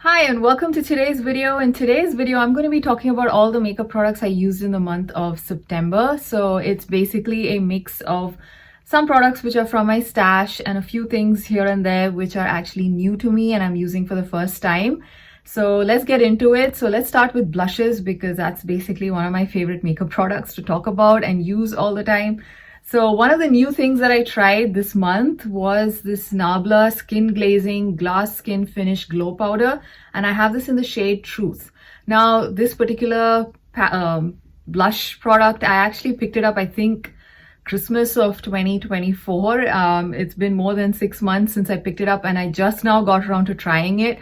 Hi and welcome to today's video. In today's video, I'm going to be talking about all the makeup products I used in the month of September. So it's basically a mix of some products which are from my stash and a few things here and there which are actually new to me and I'm using for the first time. So let's get into it. So let's start with blushes because that's basically one of my favorite makeup products to talk about and use all the time. So one of the new things that I tried this month was this Nabla Skin Glazing Glass Skin Finish Glow Powder, and I have this in the shade Truth. Now, this particular blush product, I actually picked it up, I think, Christmas of 2024. It's been more than 6 months since I picked it up, and I just now got around to trying it.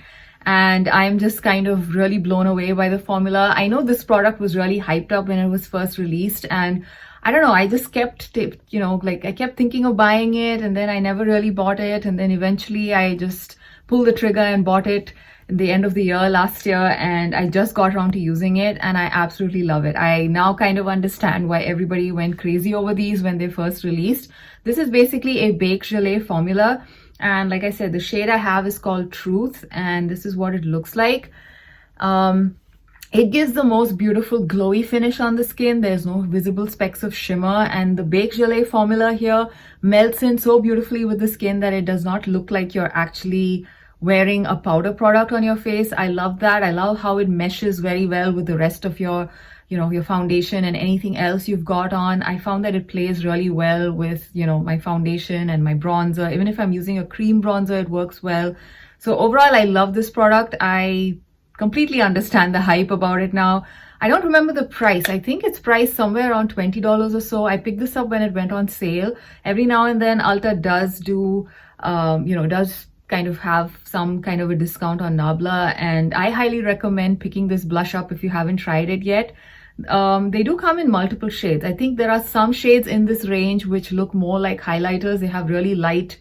And I'm just kind of really blown away by the formula. I know this product was really hyped up when it was first released, and I don't know, I just kept, I kept thinking of buying it and then I never really bought it. And then eventually I just pulled the trigger and bought it at the end of the year last year. And I just got around to using it and I absolutely love it. I now kind of understand why everybody went crazy over these when they first released. This is basically a Baked Gelée formula. And like I said, the shade I have is called Truth. And this is what it looks like. It gives the most beautiful glowy finish on the skin. There's no visible specks of shimmer, and the Baked Gelée formula here melts in so beautifully with the skin that it does not look like you're actually wearing a powder product on your face. I love that. I love how it meshes very well with the rest of your foundation and anything else you've got on. I found that it plays really well with, my foundation and my bronzer. Even if I'm using a cream bronzer, it works well. So overall, I love this product. I completely understand the hype about it now. I don't remember the price. I think it's priced somewhere around $20 or so. I picked this up when it went on sale. Every now and then Ulta does do, does kind of have some kind of a discount on Nabla, and I highly recommend picking this blush up if you haven't tried it yet. They do come in multiple shades. I think there are some shades in this range which look more like highlighters. They have really light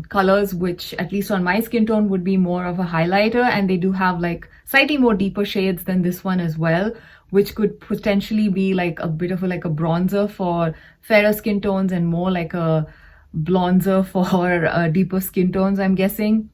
colors, which at least on my skin tone would be more of a highlighter, and they do have like slightly more deeper shades than this one as well, which could potentially be like a bit of a bronzer for fairer skin tones and more like a bronzer for deeper skin tones, I'm guessing.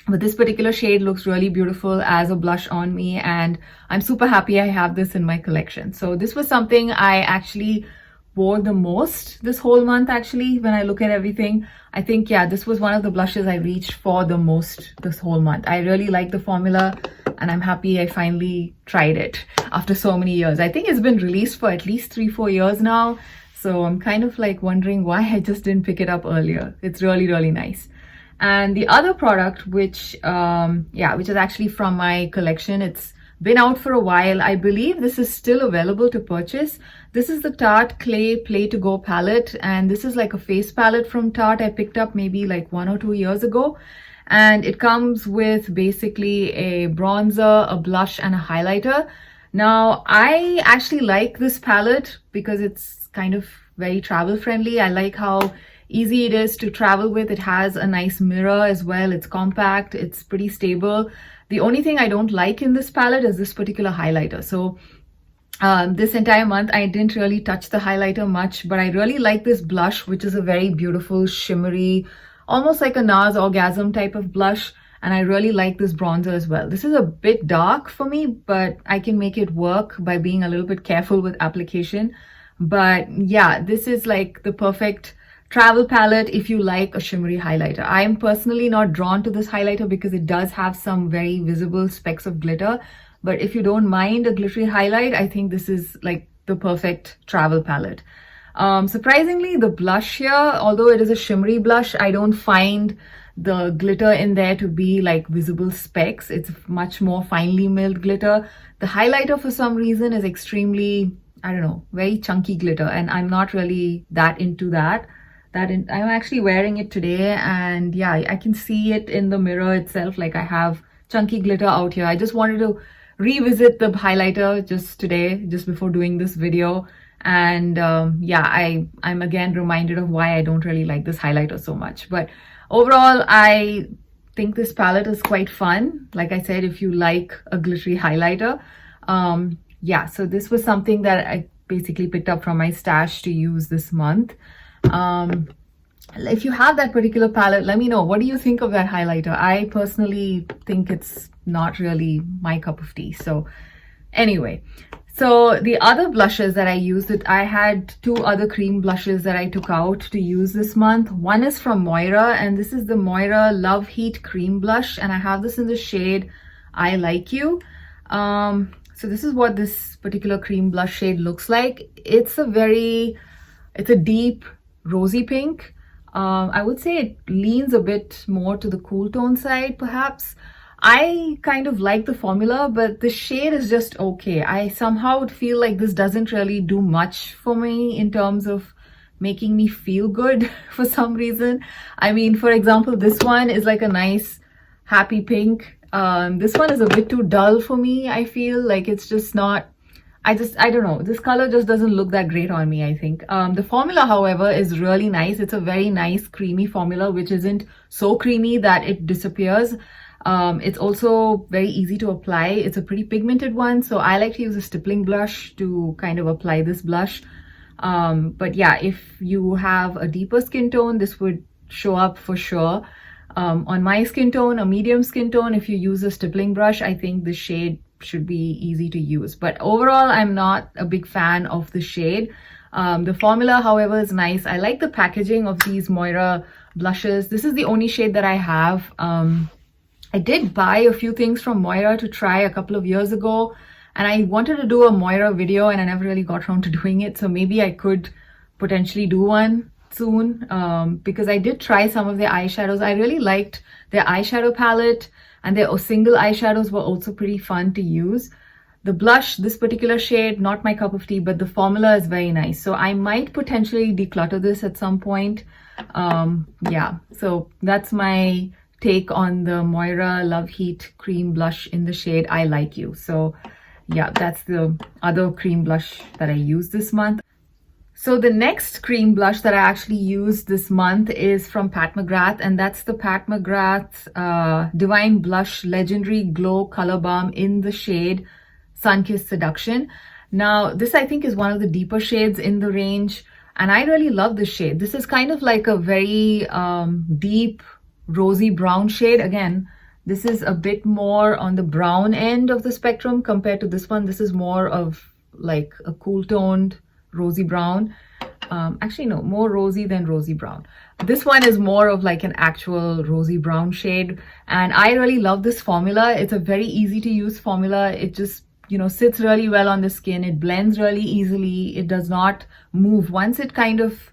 But this particular shade looks really beautiful as a blush on me, and I'm super happy I have this in my collection. So this was something I actually wore the most this whole month. Actually, when I look at everything, I think, yeah, this was one of the blushes I reached for the most this whole month. I really like the formula and I'm happy I finally tried it after so many years. I think it's been released for at least 3-4 years now, so I'm kind of like wondering why I just didn't pick it up earlier. It's really, really nice. And the other product, which is actually from my collection, it's been out for a while. I believe this is still available to purchase. This is the Tarte Clay Play to Go palette, and this is like a face palette from Tarte I picked up maybe like 1 or 2 years ago. And it comes with basically a bronzer, a blush, and a highlighter. Now, I actually like this palette because it's kind of very travel friendly. I like how easy it is to travel with. It has a nice mirror as well. It's compact, it's pretty stable. The only thing I don't like in this palette is this particular highlighter. So this entire month, I didn't really touch the highlighter much, but I really like this blush, which is a very beautiful, shimmery, almost like a NARS Orgasm type of blush. And I really like this bronzer as well. This is a bit dark for me, but I can make it work by being a little bit careful with application. But yeah, this is like the perfect travel palette if you like a shimmery highlighter. I am personally not drawn to this highlighter because it does have some very visible specks of glitter. But if you don't mind a glittery highlight, I think this is like the perfect travel palette. Surprisingly, the blush here, although it is a shimmery blush, I don't find the glitter in there to be like visible specks. It's much more finely milled glitter. The highlighter for some reason is extremely, I don't know, very chunky glitter, and I'm not really that into that. I'm actually wearing it today, and yeah, I can see it in the mirror itself. Like I have chunky glitter out here. I just wanted to revisit the highlighter just today, just before doing this video. And yeah, I'm again reminded of why I don't really like this highlighter so much. But overall, I think this palette is quite fun. Like I said, if you like a glittery highlighter. Yeah, so this was something that I basically picked up from my stash to use this month. If you have that particular palette, let me know. What do you think of that highlighter? I personally think it's not really my cup of tea. So anyway, so the other blushes that I used, I had two other cream blushes that I took out to use this month. One is from Moira, and this is the Moira Love Heat Cream Blush, and I have this in the shade I Like You. So this is what this particular cream blush shade looks like. It's a deep rosy pink. I would say it leans a bit more to the cool tone side, perhaps. I kind of like the formula, but the shade is just okay. I somehow feel like this doesn't really do much for me in terms of making me feel good for some reason. I mean, for example, this one is like a nice happy pink. This one is a bit too dull for me. I feel like it's just not, I don't know. This color just doesn't look that great on me, I think. The formula, however, is really nice. It's a very nice creamy formula, which isn't so creamy that it disappears. It's also very easy to apply. It's a pretty pigmented one, so I like to use a stippling blush to kind of apply this blush. But yeah, if you have a deeper skin tone, this would show up for sure. On my skin tone, a medium skin tone, if you use a stippling brush, I think the shade should be easy to use. But overall, I'm not a big fan of the shade. The formula, however, is nice. I like the packaging of these Moira blushes. This is the only shade that I have. I did buy a few things from Moira to try a couple of years ago, and I wanted to do a Moira video and I never really got around to doing it. So maybe I could potentially do one soon, because I did try some of their eyeshadows. I really liked their eyeshadow palette, and their single eyeshadows were also pretty fun to use. The blush, this particular shade, not my cup of tea, but the formula is very nice. So I might potentially declutter this at some point. Yeah, so that's my take on the Moira Love Heat Cream Blush in the shade I Like You. So yeah, that's the other cream blush that I used this month. So the next cream blush that I actually used this month is from Pat McGrath, and that's the Pat McGrath Divine Blush Legendary Glow Color Balm in the shade Sunkissed Seduction. Now, this I think is one of the deeper shades in the range, and I really love this shade. This is kind of like a very deep rosy brown shade. Again, this is a bit more on the brown end of the spectrum compared to this one. This is more of like a cool toned rosy brown. Actually no, more rosy than rosy brown. This one is more of like an actual rosy brown shade, and I really love this formula. It's a very easy to use formula. It just, you know, sits really well on the skin. It blends really easily. It does not move. Once it kind of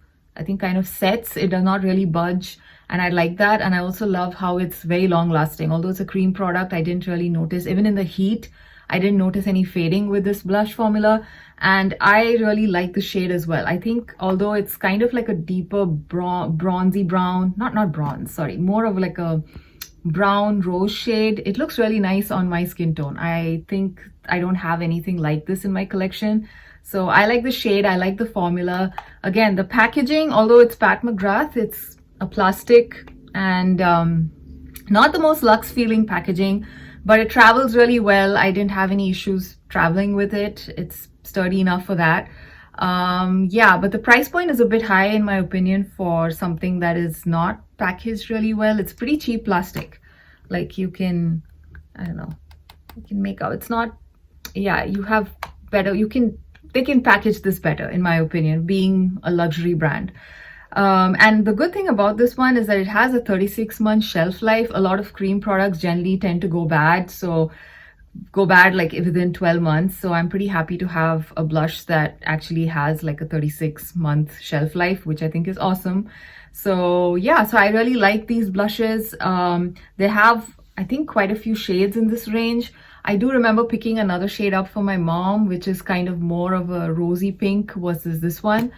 sets, it does not really budge, and I like that. And I also love how it's very long lasting. Although it's a cream product, I didn't really notice, even in the heat, I didn't notice any fading with this blush formula. And I really like the shade as well. I think although it's kind of like a deeper bronzy brown, not bronze, sorry, more of like a brown rose shade, it looks really nice on my skin tone. I think I don't have anything like this in my collection. So I like the shade, I like the formula. Again, the packaging, although it's Pat McGrath, it's a plastic and not the most luxe feeling packaging, but it travels really well. I didn't have any issues traveling with it. It's sturdy enough for that. Yeah, but the price point is a bit high in my opinion for something that is not packaged really well. It's pretty cheap plastic. Like you can, I don't know, you can make out, it's not, yeah, you have better, they can package this better in my opinion, being a luxury brand. And the good thing about this one is that it has a 36-month shelf life. A lot of cream products generally tend to go bad like within 12 months. So I'm pretty happy to have a blush that actually has like a 36-month shelf life, which I think is awesome. So yeah, so I really like these blushes. They have, I think, quite a few shades in this range. I do remember picking another shade up for my mom, which is kind of more of a rosy pink versus this one,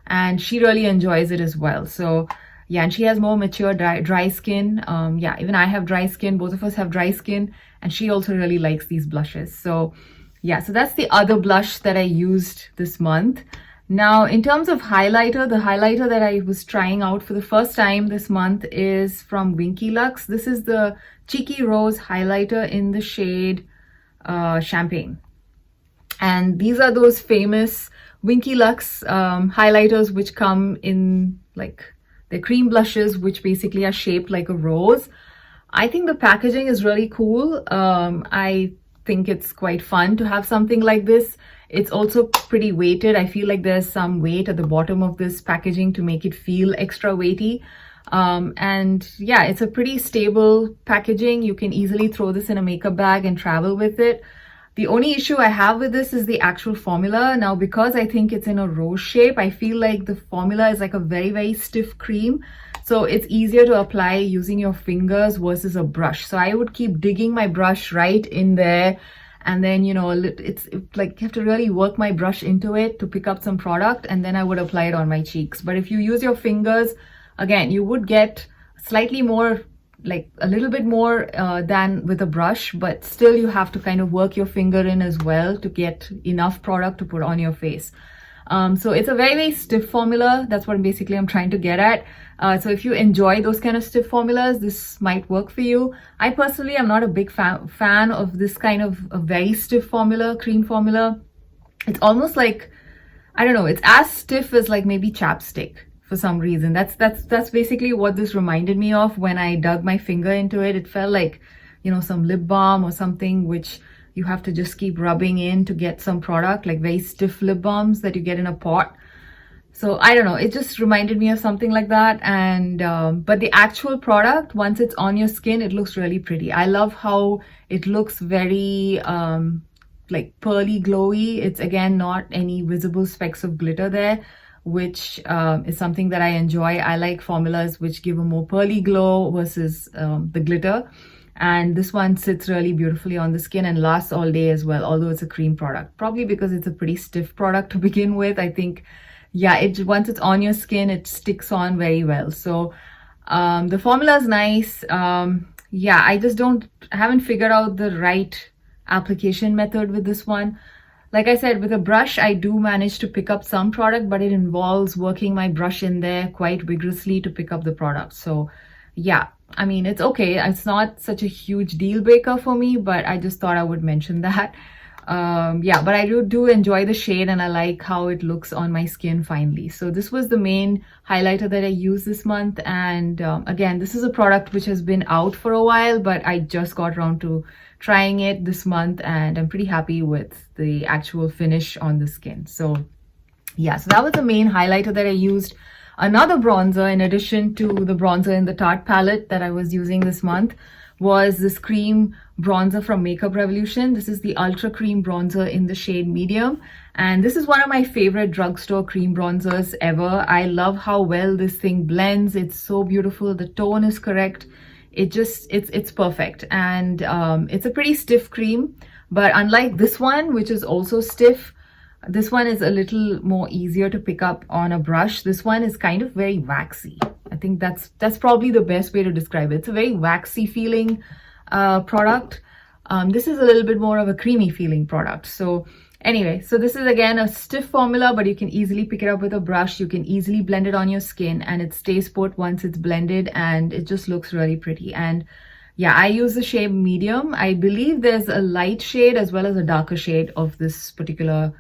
and she really enjoys it as well. So yeah, and she has more mature dry skin. Yeah, even I have dry skin, both of us have dry skin, and she also really likes these blushes. So yeah, so that's the other blush that I used this month. Now in terms of highlighter, the highlighter that I was trying out for the first time this month is from Winky Lux. This is the Cheeky Rose highlighter in the shade Champagne, and these are those famous Winky Lux highlighters which come in like, they're cream blushes which basically are shaped like a rose. I think the packaging is really cool. I think it's quite fun to have something like this. It's also pretty weighted. I feel like there's some weight at the bottom of this packaging to make it feel extra weighty. And yeah, it's a pretty stable packaging. You can easily throw this in a makeup bag and travel with it. The only issue I have with this is the actual formula. Now, because I think it's in a rose shape, I feel like the formula is like a very, very stiff cream. So it's easier to apply using your fingers versus a brush. So I would keep digging my brush right in there. And then, you know, it's like you have to really work my brush into it to pick up some product. And then I would apply it on my cheeks. But if you use your fingers, again, you would get slightly more, like a little bit more than with a brush, but still you have to kind of work your finger in as well to get enough product to put on your face. So it's a very, very stiff formula. That's what basically I'm trying to get at. So if you enjoy those kind of stiff formulas, this might work for you. I personally am not a big fan of this kind of a very stiff formula, cream formula. It's almost like, I don't know, it's as stiff as like maybe chapstick. For some reason. That's basically what this reminded me of when I dug my finger into it. It felt like, you know, some lip balm or something which you have to just keep rubbing in to get some product, like very stiff lip balms that you get in a pot. So I don't know, it just reminded me of something like that. And but the actual product, once it's on your skin, it looks really pretty. I love how it looks very like pearly glowy. It's again not any visible specks of glitter there, which is something that I enjoy. I like formulas which give a more pearly glow versus the glitter. And this one sits really beautifully on the skin and lasts all day as well, although it's a cream product. Probably because it's a pretty stiff product to begin with. I think, yeah, once it's on your skin, it sticks on very well. So the formula is nice. Yeah, I haven't figured out the right application method with this one. Like I said, with a brush, I do manage to pick up some product, but it involves working my brush in there quite vigorously to pick up the product. So yeah, I mean, it's okay. It's not such a huge deal breaker for me, but I just thought I would mention that. Yeah, but I do enjoy the shade and I like how it looks on my skin finally. So this was the main highlighter that I used this month. And again, this is a product which has been out for a while, but I just got around to trying it this month and I'm pretty happy with the actual finish on the skin. So yeah, so that was the main highlighter that I used. Another bronzer, in addition to the bronzer in the Tarte palette that I was using this month, was this cream bronzer from Makeup Revolution. This is the Ultra Cream Bronzer in the shade Medium. And this is one of my favorite drugstore cream bronzers ever. I love how well this thing blends. It's so beautiful. The tone is correct. It's perfect. And it's a pretty stiff cream. But unlike this one, which is also stiff, this one is a little more easier to pick up on a brush. This one is kind of very waxy. I think that's probably the best way to describe it. It's a very waxy feeling product. This is a little bit more of a creamy feeling product. So anyway, so this is again a stiff formula, but you can easily pick it up with a brush. You can easily blend it on your skin and it stays put once it's blended and it just looks really pretty. And yeah, I use the shade Medium. I believe there's a light shade as well as a darker shade of this particular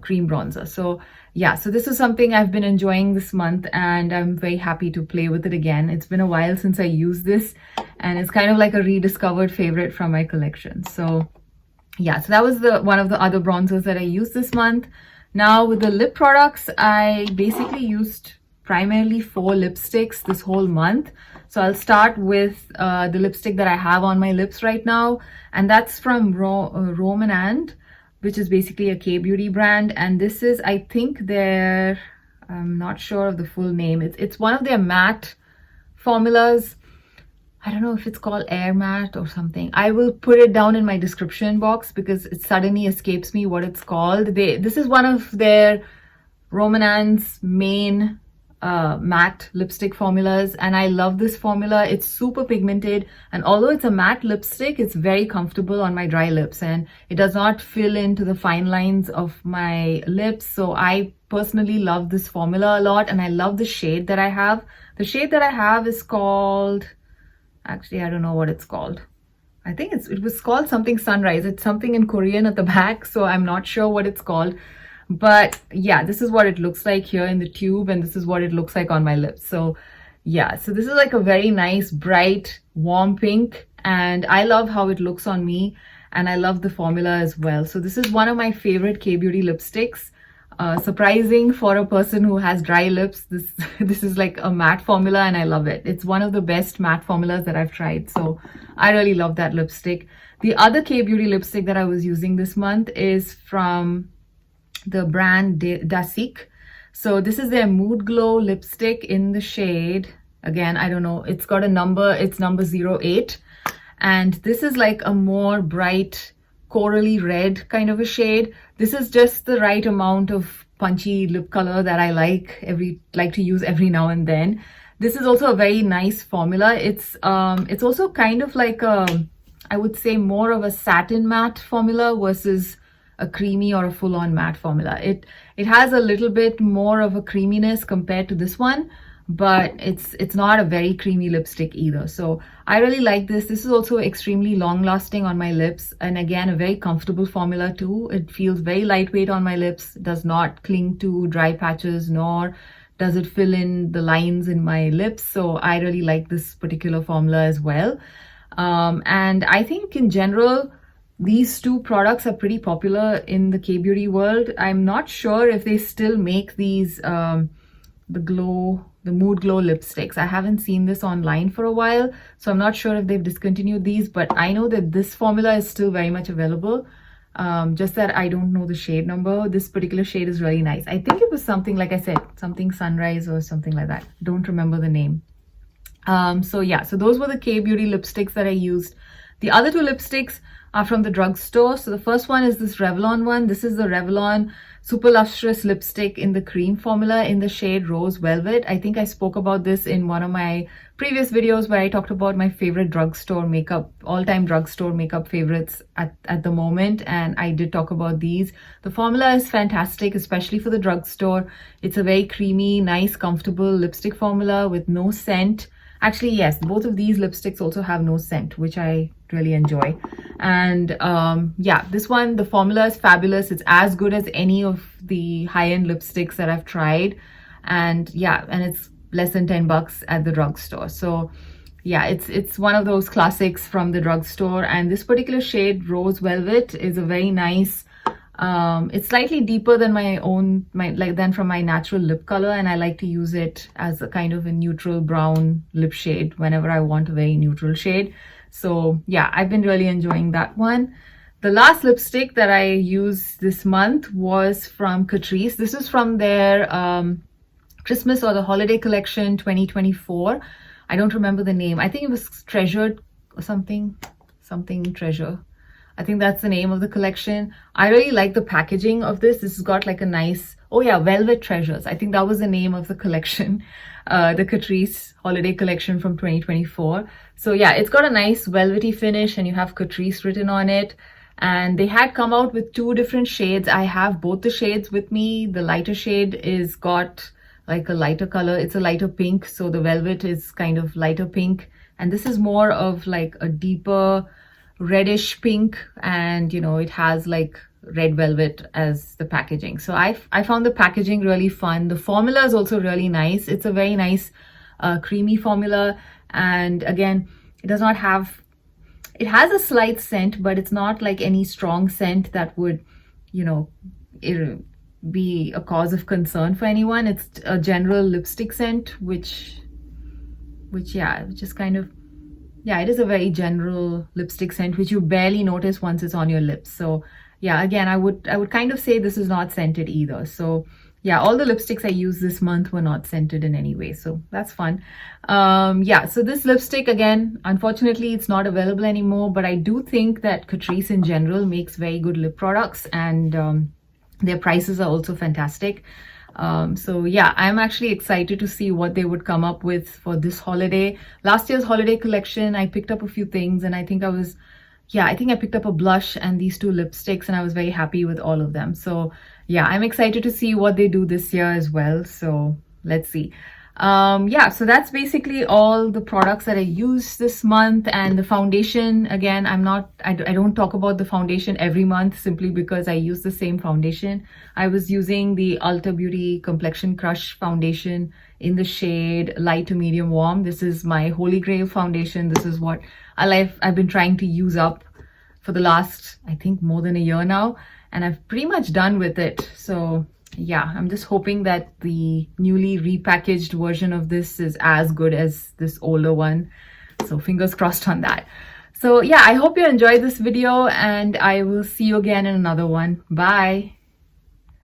cream bronzer. So yeah, so this is something I've been enjoying this month and I'm very happy to play with it again. It's been a while since I used this and it's kind of like a rediscovered favorite from my collection. So yeah, so that was one of the other bronzers that I used this month. Now with the lip products, I basically used primarily 4 lipsticks this whole month. So I'll start with the lipstick that I have on my lips right now, and that's from Rome and, which is basically a K-beauty brand. And this is, I think I'm not sure of the full name. It's one of their matte formulas. I don't know if it's called Air Matte or something. I will put it down in my description box because it suddenly escapes me what it's called. This is one of their Roman's main matte lipstick formulas, and I love this formula. It's super pigmented, and although it's a matte lipstick, it's very comfortable on my dry lips and it does not fill into the fine lines of my lips. So I personally love this formula a lot, and I love the shade that I have. The shade that I have is called, actually I don't know what it's called. I think it was called something Sunrise. It's something in Korean at the back, so I'm not sure what it's called. But yeah, this is what it looks like here in the tube, and this is what it looks like on my lips. So Yeah, so this is like a very nice, bright, warm pink, and I love how it looks on me, and I love the formula as well. So this is one of my favorite K-Beauty lipsticks. Surprising for a person who has dry lips. This this is like a matte formula, and I love it. It's one of the best matte formulas that I've tried. So I really love that lipstick. The other K-Beauty lipstick that I was using this month is from the brand Dasik. So this is their Mood Glow lipstick in the shade, again, I don't know, it's got a number, it's number 08. And this is like a more bright corally red kind of a shade. This is just the right amount of punchy lip color that I like to use every now and then. This is also a very nice formula. It's also kind of like a, I would say, more of a satin matte formula versus a creamy or a full-on matte formula. It has a little bit more of a creaminess compared to this one, but it's not a very creamy lipstick either. So I really like this. This is also extremely long lasting on my lips, and again, a very comfortable formula too. It feels very lightweight on my lips, does not cling to dry patches, nor does it fill in the lines in my lips. So I really like this particular formula as well. And I think in general, these two products are pretty popular in the K-Beauty world. I'm not sure if they still make these, the Mood Glow lipsticks. I haven't seen this online for a while, so I'm not sure if they've discontinued these, but I know that this formula is still very much available. Just that I don't know the shade number. This particular shade is really nice. I think it was something, like I said, something Sunrise or something like that. Don't remember the name. So yeah, so those were the K-Beauty lipsticks that I used. The other two lipsticks are from the Drugstore. So the first one is this Revlon one. This is the Revlon Super Lustrous lipstick in the cream formula in the shade Rose Velvet. I think I spoke about this in one of my previous videos where I talked about my favorite drugstore makeup, all-time drugstore makeup favorites at the moment, and I did talk about these. The formula is fantastic, especially for the drugstore. It's a very creamy, nice, comfortable lipstick formula with no scent. Actually, yes, both of these lipsticks also have no scent, which I really enjoy. And yeah, this one, the formula is fabulous. It's as good as any of the high-end lipsticks that I've tried. And yeah, and it's less than 10 bucks at the drugstore. So yeah, it's one of those classics from the drugstore. And this particular shade, Rose Velvet, is a very nice, it's slightly deeper than than from my natural lip color, and I like to use it as a kind of a neutral brown lip shade whenever I want a very neutral shade. So yeah, I've been really enjoying that one. The last lipstick that I used this month was from Catrice. This is from their Christmas or the holiday collection 2024. I don't remember the name. I think it was Treasured or something Treasure. I think that's the name of the collection. I really like the packaging of this. This has got like a nice, oh yeah, Velvet Treasures. I think that was the name of the collection, the Catrice holiday collection from 2024. So yeah, it's got a nice velvety finish and you have Catrice written on it. And they had come out with two different shades. I have both the shades with me. The lighter shade is got like a lighter color. It's a lighter pink. So the velvet is kind of lighter pink. And this is more of like a deeper reddish pink, and you know, it has like red velvet as the packaging. So I found the packaging really fun. The formula is also really nice. It's a very nice creamy formula, and again, it does not have, it has a slight scent, but it's not like any strong scent that would, you know, be a cause of concern for anyone. It's a general lipstick scent, which is kind of, yeah, it is a very general lipstick scent, which you barely notice once it's on your lips. So yeah, again, I would kind of say this is not scented either. So yeah, all the lipsticks I used this month were not scented in any way. So that's fun. Yeah, so this lipstick, again, unfortunately, it's not available anymore, but I do think that Catrice in general makes very good lip products, and their prices are also fantastic. So yeah, I'm actually excited to see what they would come up with for this holiday. Last year's holiday collection, I picked up a few things, and I think I picked up a blush and these two lipsticks, and I was very happy with all of them. So yeah, I'm excited to see what they do this year as well. So let's see. Yeah, so that's basically all the products that I used this month. And the foundation, again, I don't talk about the foundation every month simply because I use the same foundation. I was using the Ulta Beauty Complexion Crush foundation in the shade light to medium warm. This is my holy grail foundation. This is what I've been trying to use up for the last, I think, more than a year now, and I've pretty much done with it. So yeah, I'm just hoping that the newly repackaged version of this is as good as this older one. So fingers crossed on that. So yeah, I hope you enjoyed this video, and I will see you again in another one. Bye.